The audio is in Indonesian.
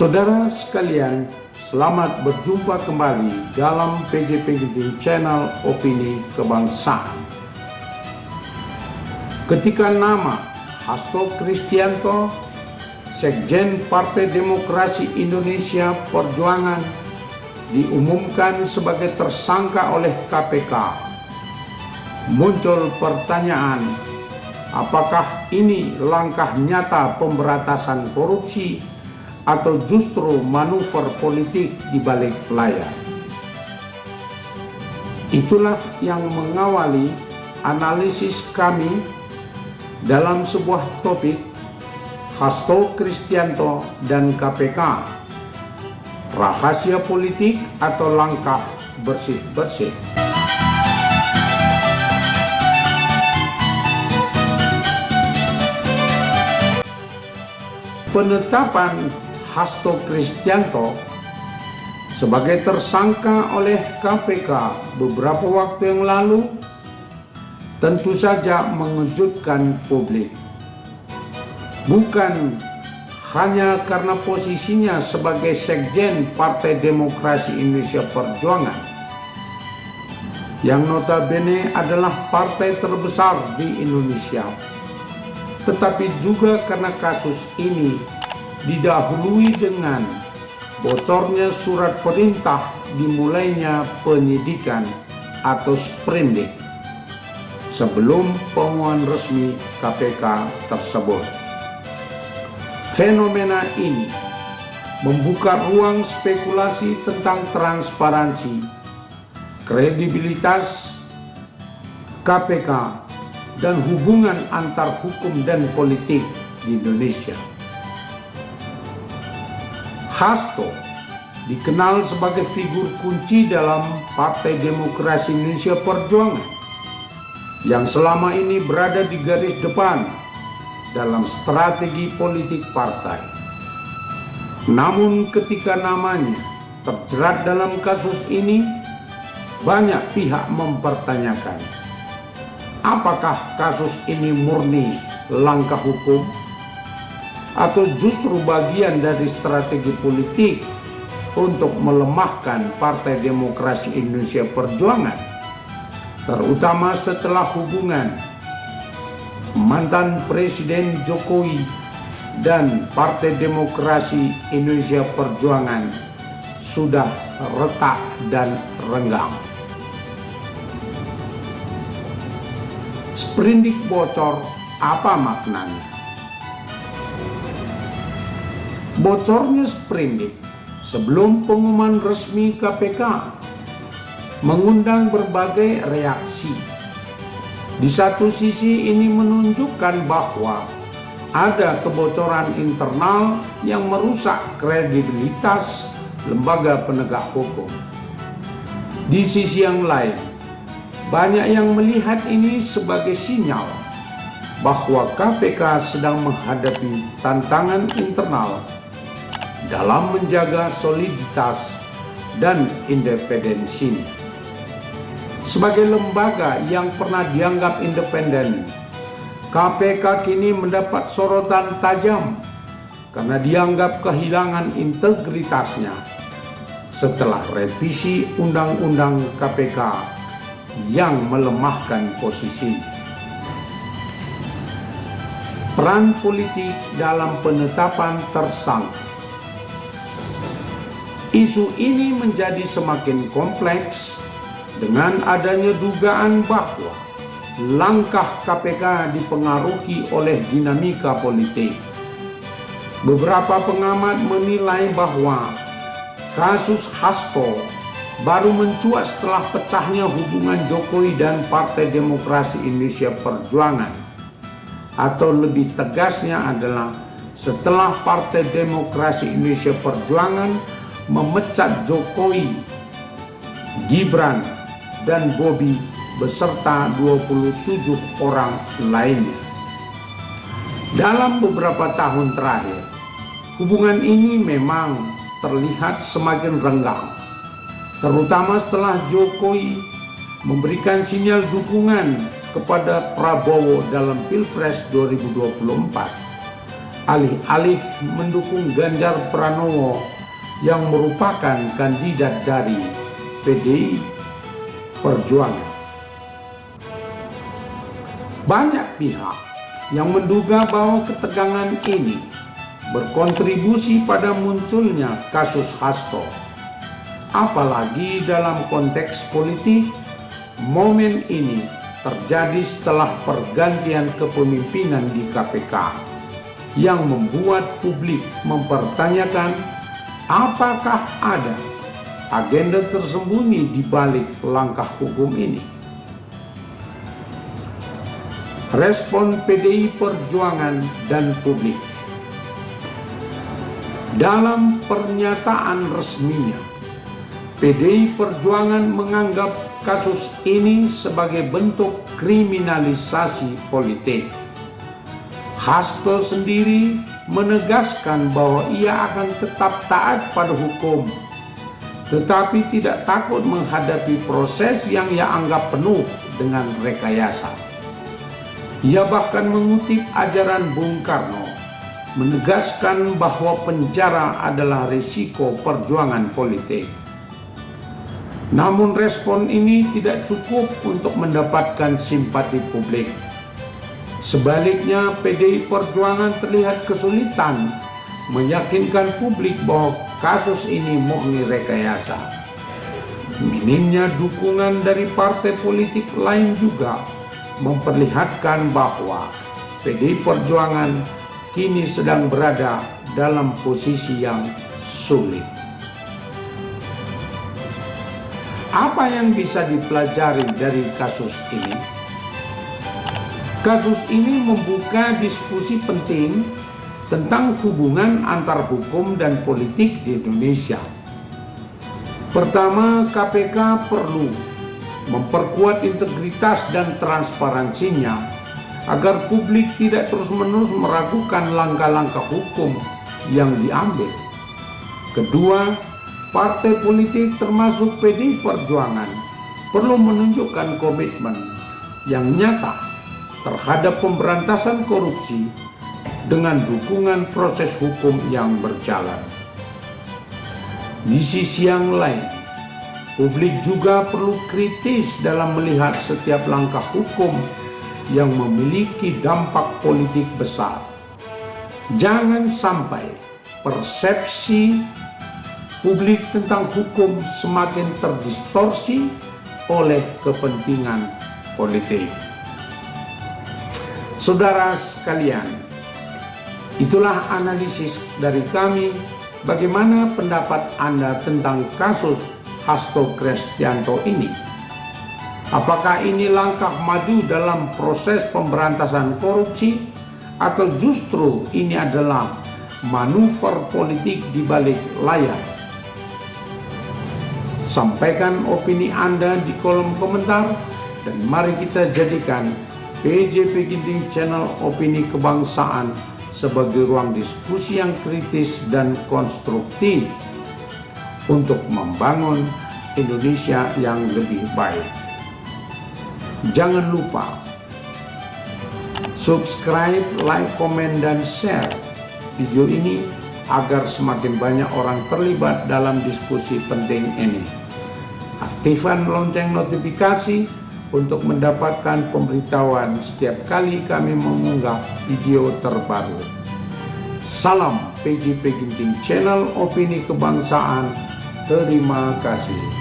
Saudara sekalian, selamat berjumpa kembali dalam PJPG Channel Opini Kebangsaan. Ketika nama Hasto Kristianto, Sekjen Partai Demokrasi Indonesia Perjuangan, diumumkan sebagai tersangka oleh KPK, muncul pertanyaan, apakah ini langkah nyata pemberantasan korupsi atau justru manuver politik di balik layar? Itulah yang mengawali analisis kami dalam sebuah topik Hasto Kristianto dan KPK, rahasia politik atau langkah bersih-bersih. Penetapan Hasto Kristianto sebagai tersangka oleh KPK beberapa waktu yang lalu tentu saja mengejutkan publik. Bukan hanya karena posisinya sebagai Sekjen Partai Demokrasi Indonesia Perjuangan, yang notabene adalah partai terbesar di Indonesia, tetapi juga karena kasus ini didahului dengan bocornya surat perintah dimulainya penyidikan atau sprindik sebelum pengumuman resmi KPK tersebut. Fenomena ini membuka ruang spekulasi tentang transparansi, kredibilitas KPK, dan hubungan antar hukum dan politik di Indonesia. Hasto dikenal sebagai figur kunci dalam Partai Demokrasi Indonesia Perjuangan yang selama ini berada di garis depan dalam strategi politik partai. Namun ketika namanya terjerat dalam kasus ini, banyak pihak mempertanyakan, apakah kasus ini murni langkah hukum atau justru bagian dari strategi politik untuk melemahkan Partai Demokrasi Indonesia Perjuangan, terutama setelah hubungan mantan Presiden Jokowi dan Partai Demokrasi Indonesia Perjuangan sudah retak dan renggang. Sprindik bocor, apa maknanya? Bocornya sprindik sebelum pengumuman resmi KPK mengundang berbagai reaksi. Di satu sisi ini menunjukkan bahwa ada kebocoran internal yang merusak kredibilitas lembaga penegak hukum. Di sisi yang lain, banyak yang melihat ini sebagai sinyal bahwa KPK sedang menghadapi tantangan internal dalam menjaga soliditas dan independensinya. Sebagai lembaga yang pernah dianggap independen, KPK kini mendapat sorotan tajam karena dianggap kehilangan integritasnya setelah revisi Undang-Undang KPK yang melemahkan posisinya. Peran politik dalam penetapan tersangka. Isu ini menjadi semakin kompleks dengan adanya dugaan bahwa langkah KPK dipengaruhi oleh dinamika politik. Beberapa pengamat menilai bahwa kasus Hasto baru mencuat setelah pecahnya hubungan Jokowi dan Partai Demokrasi Indonesia Perjuangan, atau lebih tegasnya adalah setelah Partai Demokrasi Indonesia Perjuangan memecat Jokowi, Gibran, dan Bobi beserta 27 orang lainnya. Dalam beberapa tahun terakhir, hubungan ini memang terlihat semakin renggang, terutama setelah Jokowi memberikan sinyal dukungan kepada Prabowo dalam Pilpres 2024 alih-alih mendukung Ganjar Pranowo yang merupakan kandidat dari PDI Perjuangan. Banyak pihak yang menduga bahwa ketegangan ini berkontribusi pada munculnya kasus Hasto. Apalagi dalam konteks politik, momen ini terjadi setelah pergantian kepemimpinan di KPK yang membuat publik mempertanyakan apakah ada agenda tersembunyi di balik langkah hukum ini. Respon PDI Perjuangan dan publik. Dalam pernyataan resminya, PDI Perjuangan menganggap kasus ini sebagai bentuk kriminalisasi politik. Hasto sendiri menegaskan bahwa ia akan tetap taat pada hukum, tetapi tidak takut menghadapi proses yang ia anggap penuh dengan rekayasa. Ia bahkan mengutip ajaran Bung Karno, menegaskan bahwa penjara adalah risiko perjuangan politik. Namun respon ini tidak cukup untuk mendapatkan simpati publik. Sebaliknya, PDI Perjuangan terlihat kesulitan meyakinkan publik bahwa kasus ini murni rekayasa. Minimnya dukungan dari partai politik lain juga memperlihatkan bahwa PDI Perjuangan kini sedang berada dalam posisi yang sulit. Apa yang bisa dipelajari dari kasus ini? Kasus ini membuka diskusi penting tentang hubungan antar hukum dan politik di Indonesia. Pertama, KPK perlu memperkuat integritas dan transparansinya agar publik tidak terus-menerus meragukan langkah-langkah hukum yang diambil. Kedua, partai politik termasuk PDI Perjuangan perlu menunjukkan komitmen yang nyata terhadap pemberantasan korupsi dengan dukungan proses hukum yang berjalan. Di sisi yang lain, publik juga perlu kritis dalam melihat setiap langkah hukum yang memiliki dampak politik besar. Jangan sampai persepsi publik tentang hukum semakin terdistorsi oleh kepentingan politik. Saudara sekalian, itulah analisis dari kami. Bagaimana pendapat Anda tentang kasus Hasto Kristianto ini? Apakah ini langkah maju dalam proses pemberantasan korupsi, atau justru ini adalah manuver politik di balik layar? Sampaikan opini Anda di kolom komentar, dan mari kita jadikan PJP Ginting Channel Opini Kebangsaan sebagai ruang diskusi yang kritis dan konstruktif untuk membangun Indonesia yang lebih baik. Jangan lupa subscribe, like, komen, dan share video ini agar semakin banyak orang terlibat dalam diskusi penting ini. Aktifkan lonceng notifikasi untuk mendapatkan pemberitahuan setiap kali kami mengunggah video terbaru. Salam PJP Ginting Channel Opini Kebangsaan. Terima kasih.